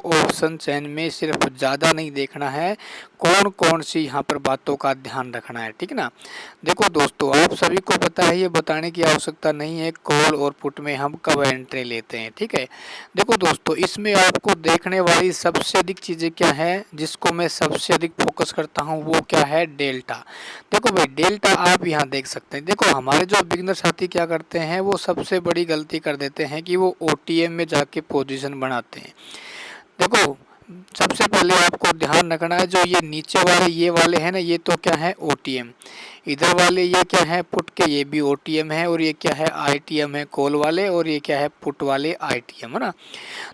Option chain में सिर्फ ज़्यादा नहीं देखना है, कौन कौन सी यहाँ पर बातों का ध्यान रखना है, ठीक है ना। देखो दोस्तों, आप सभी को पता है, ये बताने की आवश्यकता नहीं है कॉल और पुट में हम कब एंट्री लेते हैं, ठीक है। देखो दोस्तों, इसमें आपको देखने वाली सबसे अधिक चीज़ें क्या है, जिसको मैं सबसे अधिक फोकस करता हूँ, वो क्या है, डेल्टा। देखो भाई, डेल्टा आप यहाँ देख सकते हैं। देखो हमारे जो बिगिनर साथी क्या करते हैं, वो सबसे बड़ी गलती कर देते हैं कि वो ओटीएम में जाके पोजीशन बनाते हैं। देखो, सबसे पहले आपको ध्यान रखना है, जो ये नीचे वाले ये वाले हैं ना, ये तो क्या है, ओटीएम। इधर वाले ये क्या है, पुट के, ये भी ओटीएम है, और ये क्या है, आईटीएम है कॉल वाले, और ये क्या है, पुट वाले आईटीएम, है ना।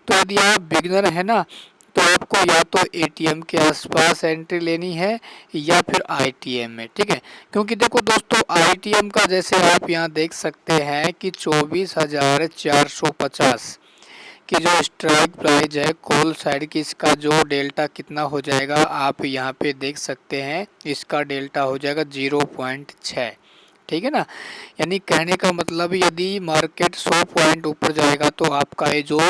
तो यदि आप बिगिनर है ना, तो आपको या तो एटीएम के आसपास एंट्री लेनी है या फिर आईटीएम में, ठीक है। क्योंकि देखो दोस्तों, आईटीएम का जैसे आप यहाँ देख सकते हैं कि 24,450 की जो स्ट्राइक प्राइस है कॉल साइड की, इसका जो डेल्टा कितना हो जाएगा, आप यहाँ पे देख सकते हैं, इसका डेल्टा हो जाएगा 0.6, ठीक है ना। यानी कहने का मतलब, यदि मार्केट 100 पॉइंट ऊपर जाएगा तो आपका ये जो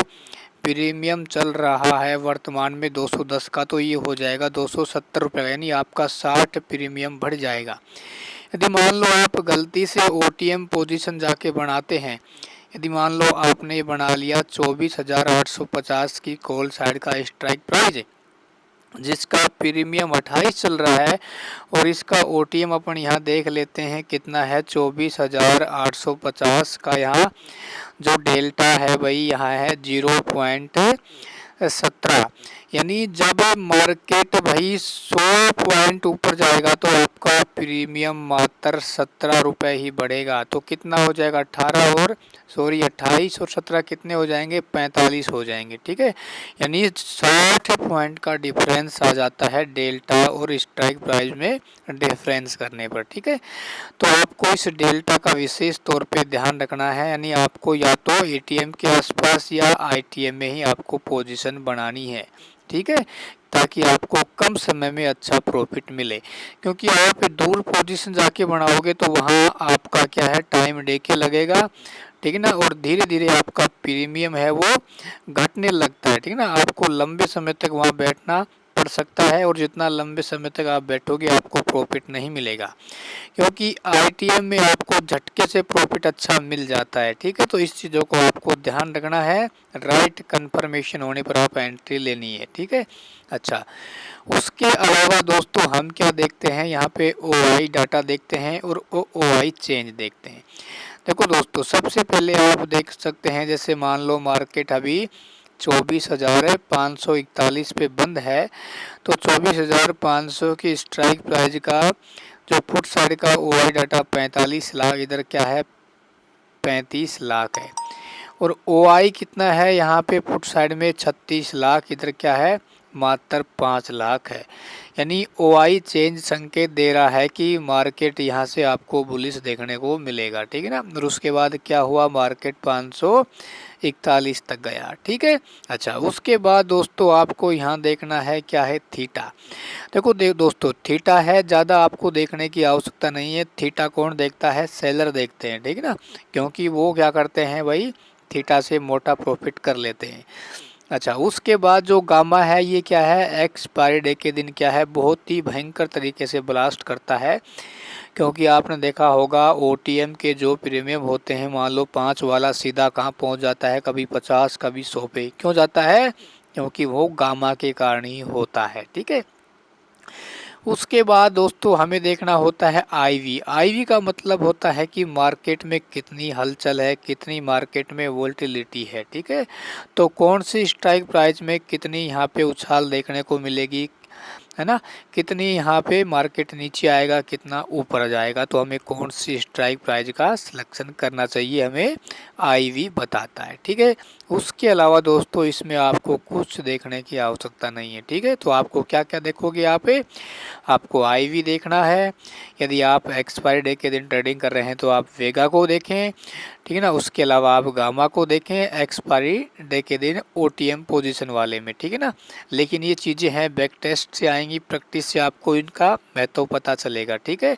प्रीमियम चल रहा है वर्तमान में 210 का, तो ये हो जाएगा 270 रुपये का, यानी आपका 60 प्रीमियम बढ़ जाएगा। यदि मान लो आप गलती से ओटीएम पोजीशन जाके बनाते हैं, यदि मान लो आपने बना लिया 24,850 की कॉल साइड का स्ट्राइक प्राइस, जिसका प्रीमियम 28 चल रहा है, और इसका ओटीएम अपन यहाँ देख लेते हैं कितना है, 24,850 का यहाँ जो डेल्टा है भाई, यहाँ है 0.17। यानी जब मार्केट भाई 100 पॉइंट ऊपर जाएगा तो आपका प्रीमियम मात्र 17 रुपये ही बढ़ेगा। तो कितना हो जाएगा, 28 और 17 कितने हो जाएंगे, 45 हो जाएंगे, ठीक है। यानी 60 पॉइंट का डिफरेंस आ जाता है डेल्टा और स्ट्राइक प्राइस में डिफरेंस करने पर, ठीक है। तो आपको इस डेल्टा का विशेष तौर पे ध्यान रखना है, यानी आपको या तो एटीएम के आसपास या आईटीएम में ही आपको पोजीशन बनानी है, ठीक है, ताकि आपको कम समय में अच्छा प्रॉफिट मिले। क्योंकि आप दूर पोजीशन जाके बनाओगे तो वहाँ आपका क्या है, टाइम डे के लगेगा, ठीक है ना, और धीरे धीरे आपका प्रीमियम है वो घटने लगता है, ठीक है ना। आपको लंबे समय तक वहाँ बैठना पड़ सकता है, और जितना लंबे समय तक आप बैठोगे आपको प्रॉफिट नहीं मिलेगा, क्योंकि आईटीएम में आपको झटके से प्रॉफिट अच्छा मिल जाता है, ठीक है। तो इस चीज़ों को आपको ध्यान रखना है, राइट कंफर्मेशन होने पर आप एंट्री लेनी है, ठीक है। अच्छा, उसके अलावा दोस्तों हम क्या देखते हैं, यहाँ पे ओआई डाटा देखते हैं और ओआई चेंज देखते हैं। देखो दोस्तों, सबसे पहले आप देख सकते हैं, जैसे मान लो मार्केट अभी 24,541 पे बंद है, तो 24,500 की स्ट्राइक प्राइस का जो पुट साइड का ओआई डाटा 45 लाख, इधर क्या है, 35 लाख है, और ओआई कितना है यहाँ पे पुट साइड में 36 लाख, इधर क्या है, मात्र 5 लाख है। यानी ओआई चेंज संकेत दे रहा है कि मार्केट यहाँ से आपको बुलिश देखने को मिलेगा, ठीक है ना। और उसके बाद क्या हुआ, मार्केट 541 तक गया, ठीक है। अच्छा, उसके बाद दोस्तों आपको यहाँ देखना है क्या है, थीटा। देखो दोस्तों, थीटा है, ज़्यादा आपको देखने की आवश्यकता नहीं है। थीटा कौन देखता है, सेलर देखते हैं, ठीक है ना, क्योंकि वो क्या करते हैं भाई, थीटा से मोटा प्रॉफिट कर लेते हैं। अच्छा, उसके बाद जो गामा है, ये क्या है, एक्सपायरी डे के दिन क्या है, बहुत ही भयंकर तरीके से ब्लास्ट करता है। क्योंकि आपने देखा होगा ओटीएम के जो प्रीमियम होते हैं, मान लो 5 वाला सीधा कहाँ पहुंच जाता है, कभी 50 कभी 100 पे। क्यों जाता है, क्योंकि वो गामा के कारण ही होता है, ठीक है। उसके बाद दोस्तों हमें देखना होता है आईवी। आईवी का मतलब होता है कि मार्केट में कितनी हलचल है, कितनी मार्केट में वोल्टिलिटी है, ठीक है। तो कौन सी स्ट्राइक प्राइस में कितनी यहाँ पे उछाल देखने को मिलेगी, है ना, कितनी यहाँ पे मार्केट नीचे आएगा, कितना ऊपर जाएगा, तो हमें कौन सी स्ट्राइक प्राइस का सिलेक्शन करना चाहिए, हमें आईवी बताता है, ठीक है। उसके अलावा दोस्तों इसमें आपको कुछ देखने की आवश्यकता नहीं है, ठीक है। तो आपको क्या क्या देखोगे, यहाँ पे आपको आईवी देखना है। यदि आप एक्सपायरी डे के दिन ट्रेडिंग कर रहे हैं तो आप वेगा को देखें, ठीक है ना। उसके अलावा आप गामा को देखें एक्सपायरी डे के दिन ओटीएम पोजीशन वाले में, ठीक है ना। लेकिन ये चीज़ें हैं बैक टेस्ट से आएंगी, प्रैक्टिस से आपको इनका महत्व पता चलेगा, ठीक है।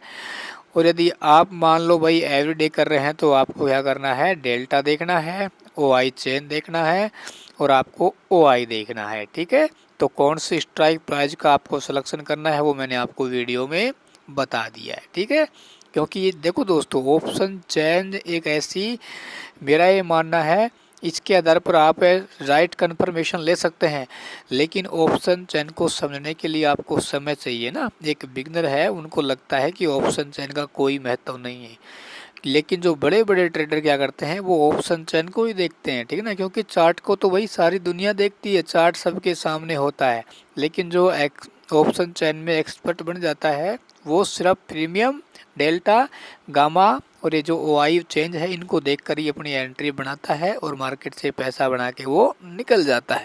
और यदि आप मान लो भाई एवरी डे कर रहे हैं तो आपको क्या करना है, डेल्टा देखना है, ओआई चेन देखना है, और आपको OI देखना है। ठीक है, तो कौन सी स्ट्राइक प्राइस का आपको सिलेक्शन करना है वो मैंने आपको वीडियो में बता दिया है। ठीक है, क्योंकि ये देखो दोस्तों, ऑप्शन चेंज एक ऐसी, मेरा ये मानना है इसके आधार पर आप राइट कन्फर्मेशन ले सकते हैं, लेकिन ऑप्शन चेन को समझने के लिए आपको समय चाहिए ना। एक बिगनर है, उनको लगता है कि ऑप्शन चेन का कोई महत्व नहीं है, लेकिन जो बड़े बड़े ट्रेडर क्या करते हैं वो ऑप्शन चेन को ही देखते हैं। ठीक है ना, क्योंकि चार्ट को तो वही सारी दुनिया देखती है, चार्ट सबके सामने होता है, लेकिन जो ऑप्शन चेन में एक्सपर्ट बन जाता है वो सिर्फ प्रीमियम, डेल्टा, गामा और ये जो OI चेंज है इनको देखकर ही अपनी एंट्री बनाता है और मार्केट से पैसा बना के वो निकल जाता है।